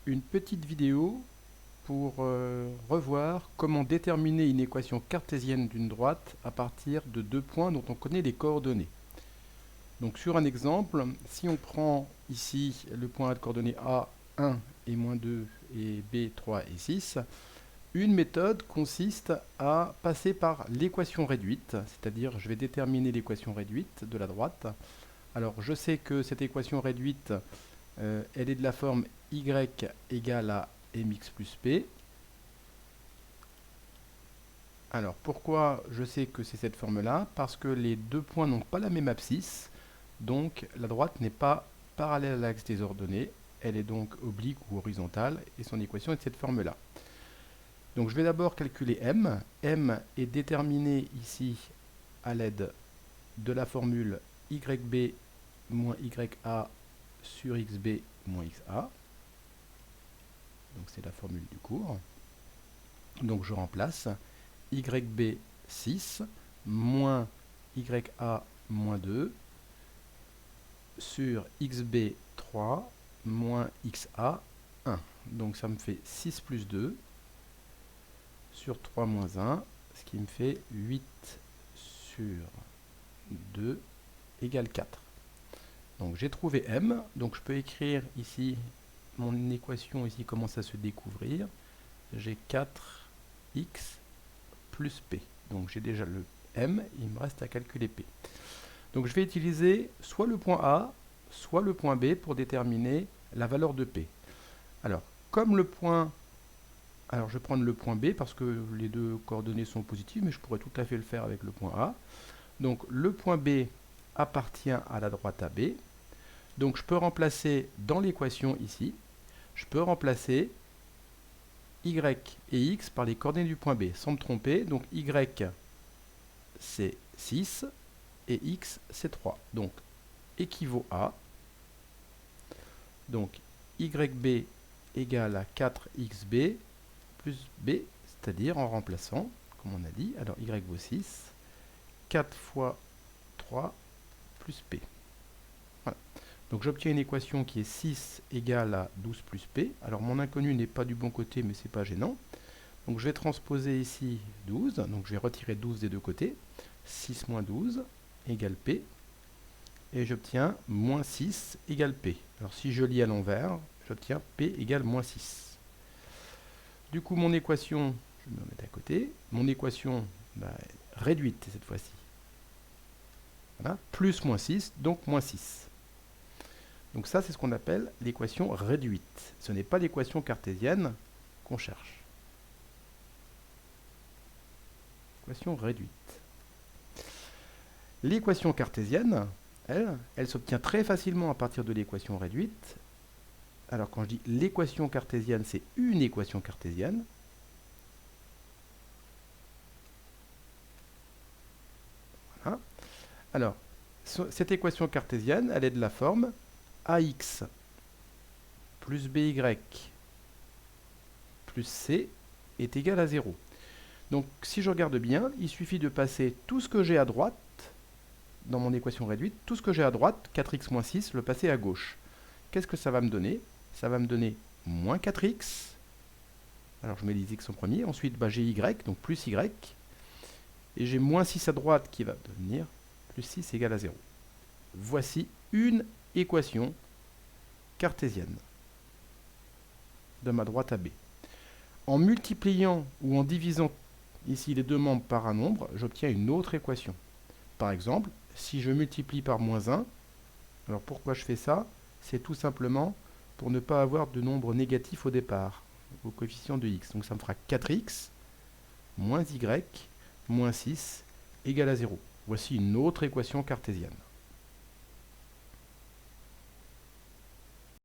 une petite vidéo pour revoir comment déterminer une équation cartésienne d'une droite à partir de deux points dont on connaît les coordonnées. Donc sur un exemple, si on prend ici le point de coordonnées A, 1 et moins 2 et B, 3 et 6, une méthode consiste à passer par l'équation réduite, c'est-à-dire je vais déterminer l'équation réduite de la droite. Alors je sais que cette équation réduite, elle est de la forme y égale à mx plus p. Alors pourquoi je sais que c'est cette forme-là? Parce que les deux points n'ont pas la même abscisse, donc la droite n'est pas parallèle à l'axe des ordonnées, elle est donc oblique ou horizontale, et son équation est de cette forme-là. Donc je vais d'abord calculer m. M est déterminé ici à l'aide de la formule yb moins ya sur xb moins xa. Donc c'est la formule du cours. Donc je remplace yb 6 moins ya moins 2 sur xb 3 moins xa 1. Donc ça me fait 6 plus 2 sur 3 moins 1, ce qui me fait 8 sur 2 égale 4. Donc j'ai trouvé m, donc je peux écrire ici, mon équation ici commence à se découvrir. J'ai 4x plus p. Donc j'ai déjà le m, il me reste à calculer p. Donc je vais utiliser soit le point A, soit le point B pour déterminer la valeur de p. Alors, comme le point... Alors je vais prendre le point B parce que les deux coordonnées sont positives, mais je pourrais tout à fait le faire avec le point A. Donc le point B appartient à la droite AB. Donc je peux remplacer dans l'équation ici, je peux remplacer y et x par les coordonnées du point B, sans me tromper. Donc y c'est 6 et x c'est 3. Donc équivaut à, donc yb égale à 4xb plus b, c'est-à-dire en remplaçant, comme on a dit, alors y vaut 6, 4 fois 3 plus p. Voilà. Donc j'obtiens une équation qui est 6 égale à 12 plus p. Alors mon inconnu n'est pas du bon côté, mais c'est pas gênant. Donc je vais transposer ici 12, donc je vais retirer 12 des deux côtés. 6 moins 12 égale p. Et j'obtiens moins 6 égale p. Alors si je lis à l'envers, j'obtiens p égale moins 6. Du coup, mon équation, je vais me remettre à côté, mon équation réduite cette fois-ci. Voilà, plus moins 6, donc moins 6. Donc ça, c'est ce qu'on appelle l'équation réduite. Ce n'est pas l'équation cartésienne qu'on cherche. Équation réduite. L'équation cartésienne, elle s'obtient très facilement à partir de l'équation réduite. Alors quand je dis l'équation cartésienne, c'est une équation cartésienne. Voilà. Alors, cette équation cartésienne, elle est de la forme ax plus by plus c est égal à 0. Donc si je regarde bien, il suffit de passer tout ce que j'ai à droite, dans mon équation réduite, tout ce que j'ai à droite, 4x moins 6, le passer à gauche. Qu'est-ce que ça va me donner? Ça va me donner moins 4x. Alors je mets les x en premier. Ensuite, j'ai y, donc plus y. Et j'ai moins 6 à droite qui va devenir plus 6 égale à 0. Voici une équation cartésienne de ma droite AB. En multipliant ou en divisant ici les deux membres par un nombre, j'obtiens une autre équation. Par exemple, si je multiplie par moins 1, alors pourquoi je fais ça? C'est tout simplement pour ne pas avoir de nombre négatif au départ, au coefficient de x. Donc ça me fera 4x moins y moins 6 égale à 0. Voici une autre équation cartésienne.